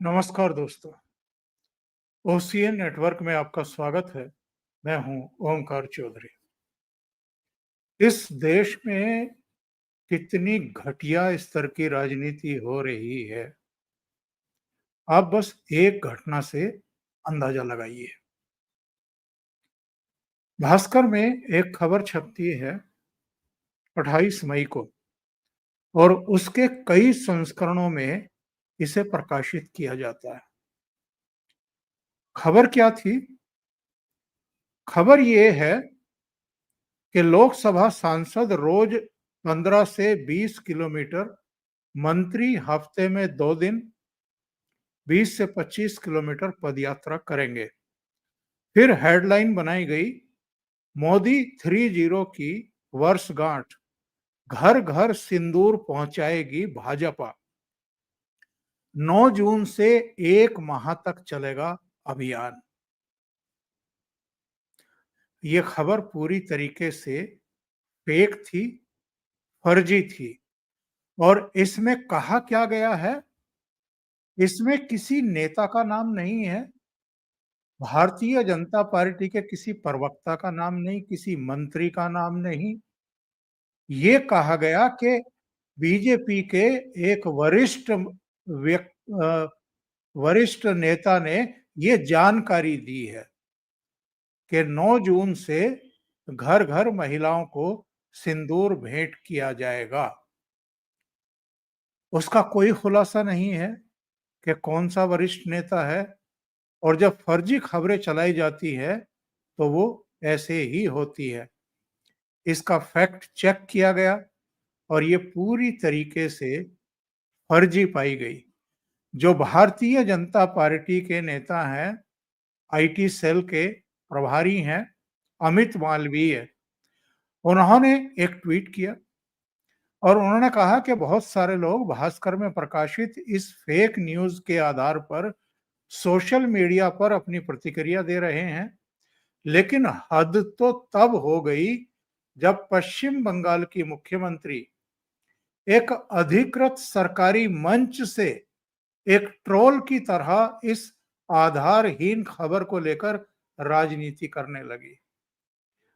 नमस्कार दोस्तों। OCN network में आपका स्वागत है। मैं हूं ओमकार चौधरी। इस देश में कितनी घटिया स्तर की राजनीति हो रही है, आप बस एक घटना से अंदाजा लगाइए। भास्कर में एक खबर छपती है 28 मई को और उसके कई संस्करणों में इसे प्रकाशित किया जाता है। खबर क्या थी? खबर ये है कि लोकसभा सांसद रोज 15 से 20 किलोमीटर, मंत्री हफ्ते में 2 दिन 20 से 25 किलोमीटर पदयात्रा करेंगे। फिर हेडलाइन बनाई गई, मोदी 30 की वर्षगांठ, घर घर सिंदूर पहुंचाएगी भाजपा। 9 जून से 1 माह तक चलेगा अभियान। ये खबर पूरी तरीके से फेक थी, फर्जी थी। और इसमें कहा क्या गया है? इसमें किसी नेता का नाम नहीं है, भारतीय जनता पार्टी के किसी प्रवक्ता का नाम नहीं, किसी मंत्री का नाम नहीं। ये कहा गया कि बीजेपी के एक अ, वरिष्ठ नेता ने ये जानकारी दी है कि 9 जून से घर-घर महिलाओं को सिंदूर भेंट किया जाएगा। उसका कोई खुलासा नहीं है कि कौन-सा वरिष्ठ नेता है। और जब फर्जी खबरें चलाई जाती है, तो वो ऐसे ही होती है। इसका फैक्ट चेक किया गया और ये पूरी तरीके से फर्जी पाई गई। जो भारतीय जनता पार्टी के नेता हैं, आईटी सेल के प्रभारी हैं, अमित मालवीय, उन्होंने एक ट्वीट किया और उन्होंने कहा कि बहुत सारे लोग भास्कर में प्रकाशित इस फेक न्यूज़ के आधार पर सोशल मीडिया पर अपनी प्रतिक्रिया दे रहे हैं। लेकिन हद तो तब हो गई जब पश्चिम बंगाल की मुख्यमंत्री एक अधिकृत सरकारी मंच से एक ट्रोल की तरह इस आधारहीन खबर को लेकर राजनीति करने लगी।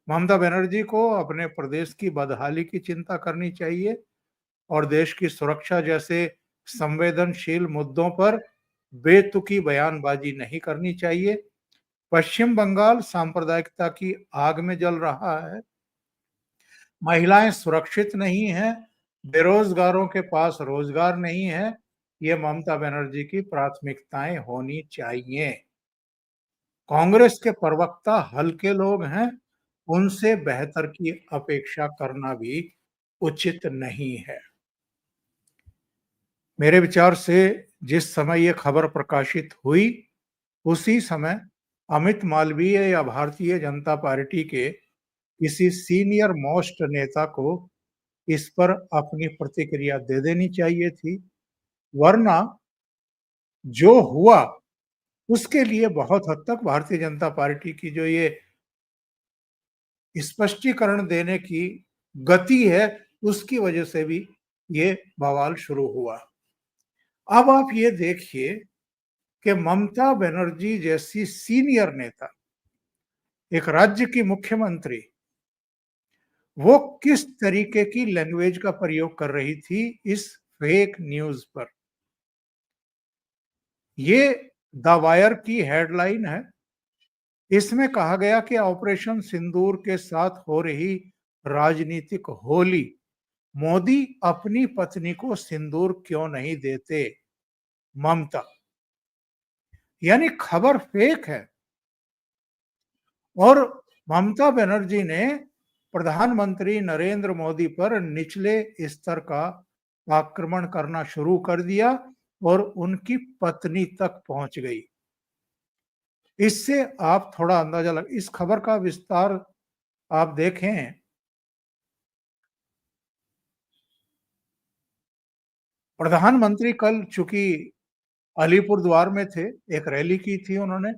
ममता बनर्जी को अपने प्रदेश की बदहाली की चिंता करनी चाहिए और देश की सुरक्षा जैसे संवेदनशील मुद्दों पर बेतुकी बयानबाजी नहीं करनी चाहिए। पश्चिम बंगाल सांप्रदायिकता की आग में जल रहा है, महिलाएं सुरक्षित नहीं हैं, बेरोजगारों के पास रोजगार नहीं है। ये ममता बनर्जी की प्राथमिकताएं होनी चाहिए। कांग्रेस के प्रवक्ता हल्के लोग हैं, उनसे बेहतर की अपेक्षा करना भी उचित नहीं है। मेरे विचार से जिस समय ये खबर प्रकाशित हुई, उसी समय अमित मालवीय या भारतीय जनता पार्टी के किसी सीनियर मोस्ट नेता को इस पर अपनी प्रतिक्रिया दे देनी चाहिए थी। वरना जो हुआ उसके लिए बहुत हद तक भारतीय जनता पार्टी की जो ये स्पष्टीकरण देने की गति है, उसकी वजह से भी ये बवाल शुरू हुआ। अब आप ये देखिए कि ममता बनर्जी जैसी सीनियर नेता, एक राज्य की मुख्यमंत्री, वो किस तरीके की लैंग्वेज का प्रयोग कर रही थी इस फेक न्यूज़ पर। ये द वायर की हेडलाइन है। इसमें कहा गया कि ऑपरेशन सिंदूर के साथ हो रही राजनीतिक होली, मोदी अपनी पत्नी को सिंदूर क्यों नहीं देते? ममता, यानी खबर फेक है। और ममता बनर्जी ने प्रधानमंत्री नरेंद्र मोदी पर निचले स्तर का आक्रमण करना शुरू कर दिया और उनकी पत्नी तक पहुंच गई। इससे आप थोड़ा अंदाजा लग इस खबर का विस्तार आप देखें। प्रधानमंत्री कल चूंकि अलीपुरद्वार में थे, एक रैली की थी उन्होंने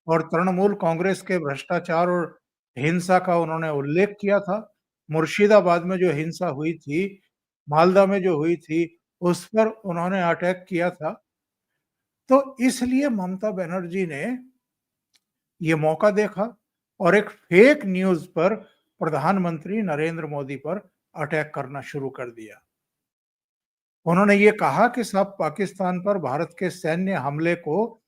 और तृणमूल कांग्रेस के भ्रष्टाचार और हिंसा का उन्होंने उल्लेख किया था। मुर्शिदाबाद में जो हिंसा हुई थी, मालदा में जो हुई थी, उस पर उन्होंने अटैक किया था। तो इसलिए ममता बनर्जी ने ये मौका देखा और एक फेक न्यूज़ पर प्रधानमंत्री नरेंद्र मोदी पर अटैक करना शुरू कर दिया। उन्होंने ये कहा कि सब पाकिस्तान पर भारत के सैन्य हमले को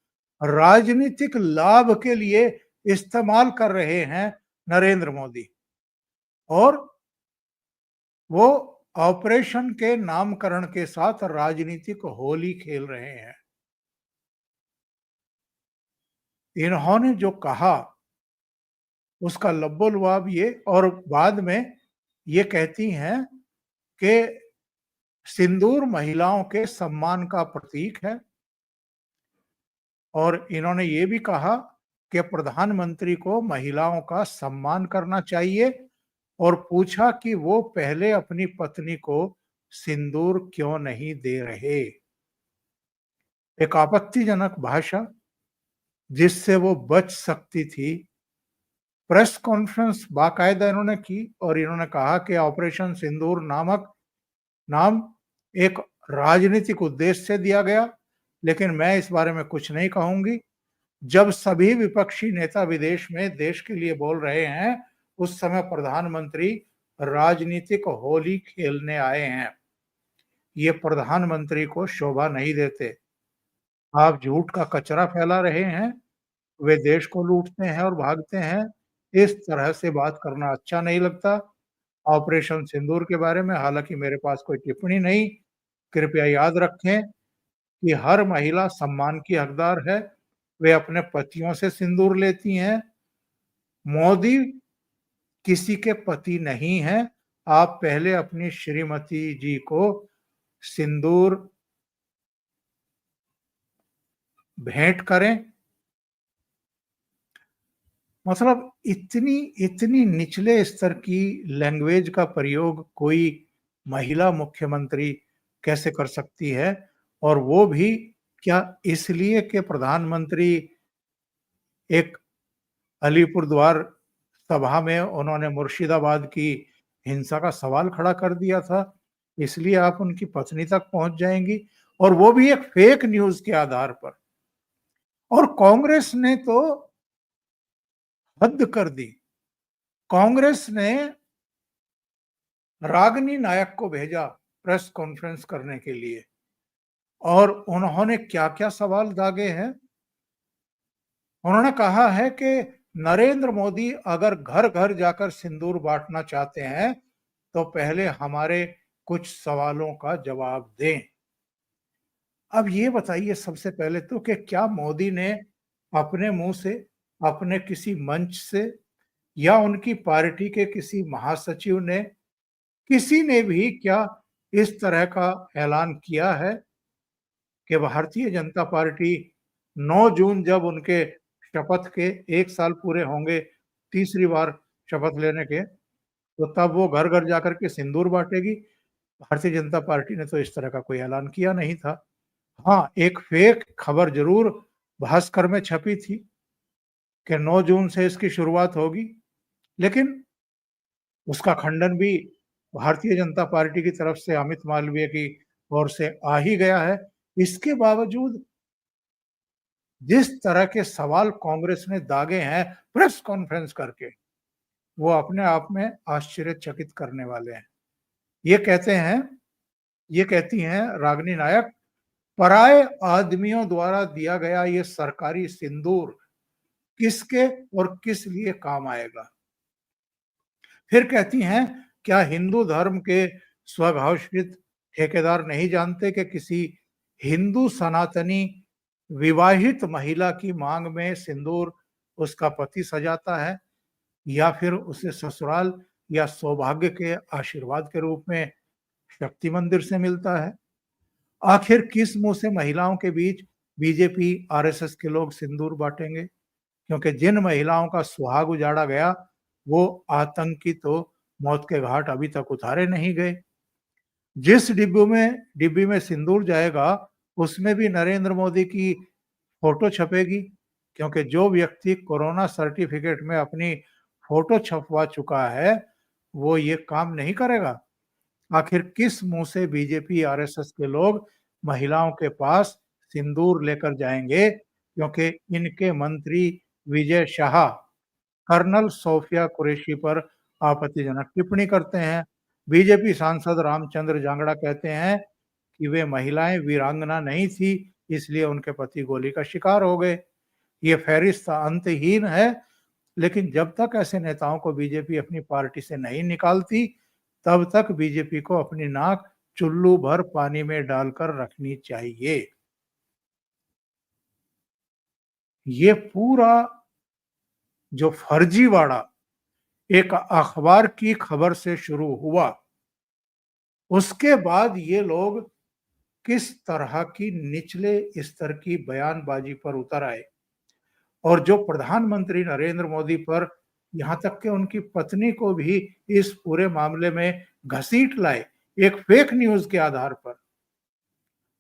राजनीतिक लाभ के लिए इस्तेमाल कर रहे हैं नरेंद्र मोदी और वो ऑपरेशन के नामकरण के साथ राजनीतिक होली खेल रहे हैं। इन्होंने जो कहा उसका लब्बो-लुआब ये और बाद में ये कहती हैं कि सिंदूर महिलाओं के सम्मान का प्रतीक है और इन्होंने ये भी कहा कि प्रधानमंत्री को महिलाओं का सम्मान करना चाहिए और पूछा कि वो पहले अपनी पत्नी को सिंदूर क्यों नहीं दे रहे। एक आपत्तिजनक भाषा जिससे वो बच सकती थी। प्रेस कॉन्फ्रेंस बाकायदा इन्होंने की और इन्होंने कहा कि ऑपरेशन सिंदूर नामक नाम एक राजनीतिक उद्देश्य से दिया गया, लेकिन मैं इस बारे में कुछ नहीं कहूँगी। जब सभी विपक्षी नेता विदेश में देश के लिए बोल रहे हैं, उस समय प्रधानमंत्री राजनीतिक होली खेलने आए हैं। ये प्रधानमंत्री को शोभा नहीं देते। आप झूठ का कचरा फैला रहे हैं, वे देश को लूटते हैं और भागते हैं। इस तरह से बात करना अच्छा नहीं लगता। ऑपरेशन सिंदूर के बारे में हालाँकि मेरे पास कोई टिप्पणी नहीं। कृपया याद रखें कि हर महिला सम्मान की हकदार है। वे अपने पतियों से सिंदूर लेती हैं। मोदी किसी के पति नहीं हैं। आप पहले अपनी श्रीमती जी को सिंदूर भेंट करें। मतलब इतनी इतनी निचले स्तर की लैंग्वेज का प्रयोग कोई महिला मुख्यमंत्री कैसे कर सकती है? और वो भी क्या इसलिए कि प्रधानमंत्री एक अलीपुरद्वार सभा में उन्होंने मुर्शिदाबाद की हिंसा का सवाल खड़ा कर दिया था, इसलिए आप उनकी पत्नी तक पहुँच जाएँगी और वो भी एक फेक न्यूज़ के आधार पर। और कांग्रेस ने तो हद कर दी। कांग्रेस ने रागिनी नायक को भेजा प्रेस कॉन्फ्रेंस करने के लिए और उन्होंने क्या-क्या सवाल दागे हैं। उन्होंने कहा है कि नरेंद्र मोदी अगर घर-घर जाकर सिंदूर बाँटना चाहते हैं, तो पहले हमारे कुछ सवालों का जवाब दें। अब ये बताइए सबसे पहले तो कि क्या मोदी ने अपने मुँह से, अपने किसी मंच से या उनकी पार्टी के किसी महासचिव ने, किसी ने भी क्या इस तरह का ऐलान किया है कि भारतीय जनता पार्टी 9 जून जब उनके शपथ के 1 साल पूरे होंगे, तीसरी बार शपथ लेने के, तो तब वो घर-घर जाकर के सिंदूर बाँटेगी। भारतीय जनता पार्टी ने तो इस तरह का कोई ऐलान किया नहीं था। हाँ, एक फेक खबर ज़रूर भास्कर में छपी थी कि 9 जून से इसकी शुरुआत होगी, लेकिन उसका खंडन भी भारतीय जनता पार्टी की तरफ से अमित मालवीय की ओर से आ ही गया है। इसके बावजूद जिस तरह के सवाल कांग्रेस ने दागे हैं प्रेस कॉन्फ्रेंस करके, वो अपने आप में आश्चर्यचकित करने वाले हैं। ये कहते हैं ये कहती हैं रागिनी नायक, पराए आदमियों द्वारा दिया गया ये सरकारी सिंदूर किसके और किस लिए काम आएगा? फिर कहती हैं, क्या हिंदू धर्म के स्वघोषित ठेकेदार नहीं जानते कि किसी हिंदू सनातनी विवाहित महिला की मांग में सिंदूर उसका पति सजाता है या फिर उसे ससुराल या सौभाग्य के आशीर्वाद के रूप में शक्ति मंदिर से मिलता है? आखिर किस मुंह से महिलाओं के बीच बीजेपी, आरएसएस के लोग सिंदूर बांटेंगे? क्योंकि जिन महिलाओं का सुहाग उजाड़ा गया, वो आतंकी तो मौत के घाट अभी तक उतारे नहीं गए। जिस डिब्बी में सिंदूर जाएगा, उसमें भी नरेंद्र मोदी की फ़ोटो छपेगी, क्योंकि जो व्यक्ति कोरोना सर्टिफ़िकेट में अपनी फ़ोटो छपवा चुका है, वो ये काम नहीं करेगा। आखिर किस मुँह से बीजेपी, आरएसएस के लोग महिलाओं के पास सिंदूर लेकर जाएँगे क्योंकि इनके मंत्री विजय शाह कर्नल सोफिया कुरैशी पर आपत्तिजनक टिप्पणी करते हैं। बीजेपी सांसद रामचंद्र जांगड़ा कहते हैं कि वे महिलाएँ वीरांगना नहीं थी, इसलिए उनके पति गोली का शिकार हो गए। ये फ़हरिस्त अंतहीन है, लेकिन जब तक ऐसे नेताओं को बीजेपी अपनी पार्टी से नहीं निकालती, तब तक बीजेपी को अपनी नाक चुल्लू भर पानी में डालकर रखनी चाहिए। ये पूरा जो फर्जीवाड़ा एक अखबार की खबर से शुरू हुआ, उसके बाद ये लोग किस तरह की निचले स्तर की बयानबाजी पर उतर आए और जो प्रधानमंत्री नरेंद्र मोदी पर यहाँ तक कि उनकी पत्नी को भी इस पूरे मामले में घसीट लाए, एक फेक न्यूज़ के आधार पर।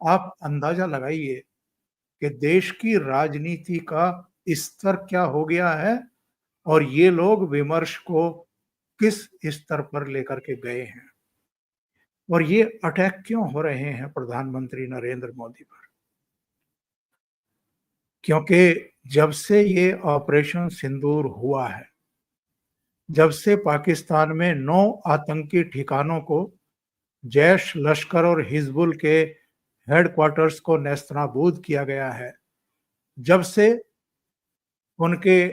आप अंदाज़ा लगाइए कि देश की राजनीति का स्तर क्या हो गया है और ये लोग विमर्श को किस स्तर पर लेकर के गए हैं और ये अटैक क्यों हो रहे हैं प्रधानमंत्री नरेंद्र मोदी पर? क्योंकि जब से ये ऑपरेशन सिंदूर हुआ है, जब से पाकिस्तान में 9 आतंकी ठिकानों को जैश, लश्कर और हिजबुल के हेडक्वार्टर्स को नेस्तनाबूद किया गया है, जब से उनके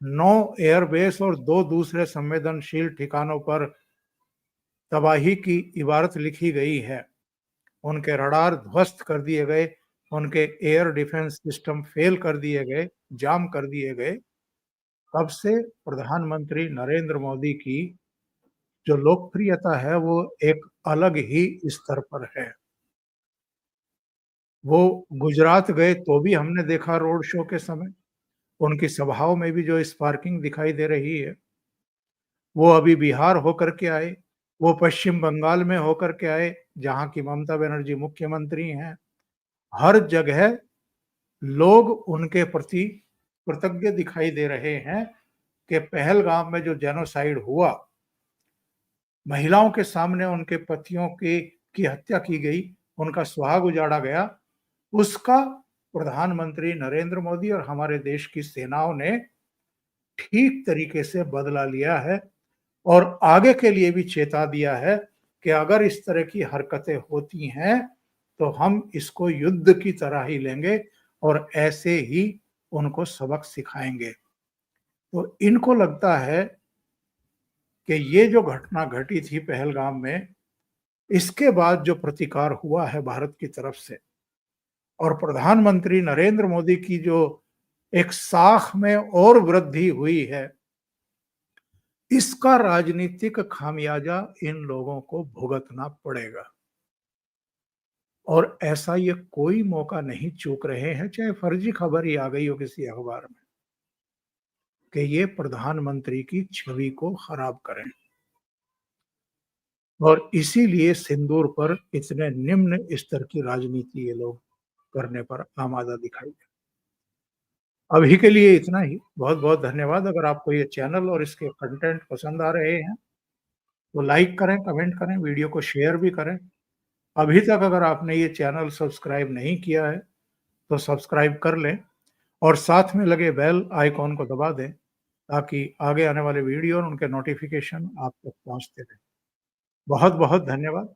9 एयरबेस और 2 दूसरे संवेदनशील ठिकानों पर तबाही की इबारत लिखी गई है, उनके रडार ध्वस्त कर दिए गए, उनके एयर डिफेंस सिस्टम फेल कर दिए गए, जाम कर दिए गए, तब से प्रधानमंत्री नरेंद्र मोदी की जो लोकप्रियता है वो एक अलग ही स्तर पर है। वो गुजरात गए तो भी हमने देखा रोड शो के समय, उनकी सभाओं में भी जो स्पार्किंग दिखाई दे रही है, वो अभी बिहार होकर के आए, वो पश्चिम बंगाल में होकर के आए, जहाँ की ममता बनर्जी मुख्यमंत्री हैं। हर जगह लोग उनके प्रति कृतज्ञ दिखाई दे रहे हैं कि पहलगाम में जो जेनोसाइड हुआ, महिलाओं के सामने उनके पतियों की हत्या की गई, उनका सुहाग उजाड़ा गया, उसका प्रधानमंत्री नरेंद्र मोदी और हमारे देश की सेनाओं ने ठीक तरीके से बदला लिया है और आगे के लिए भी चेता दिया है कि अगर इस तरह की हरकतें होती हैं, तो हम इसको युद्ध की तरह ही लेंगे और ऐसे ही उनको सबक सिखाएँगे। तो इनको लगता है कि ये जो घटना घटी थी पहलगाम में, इसके बाद जो प्रतिकार हुआ है भारत की तरफ से और प्रधानमंत्री नरेंद्र मोदी की जो एक साख में और वृद्धि हुई है, इसका राजनीतिक खामियाजा इन लोगों को भुगतना पड़ेगा। और ऐसा ये कोई मौका नहीं चूक रहे हैं, चाहे फर्जी खबर ही आ गई हो किसी अखबार में, कि ये प्रधानमंत्री की छवि को खराब करें। और इसीलिए सिंदूर पर इतने निम्न स्तर की राजनीति ये लोग करने पर आमादा दिखाई दे। अभी के लिए इतना ही। बहुत-बहुत धन्यवाद। अगर आपको ये चैनल और इसके कंटेंट पसंद आ रहे हैं, तो लाइक करें, कमेंट करें, वीडियो को शेयर भी करें। अभी तक अगर आपने ये चैनल सब्सक्राइब नहीं किया है, तो सब्सक्राइब कर लें और साथ में लगे बेल आइकॉन को दबा दें, ताकि आगे आने वाले वीडियो और उनके नोटिफ़िकेशन आप तक पहुँचते रहें। बहुत-बहुत धन्यवाद।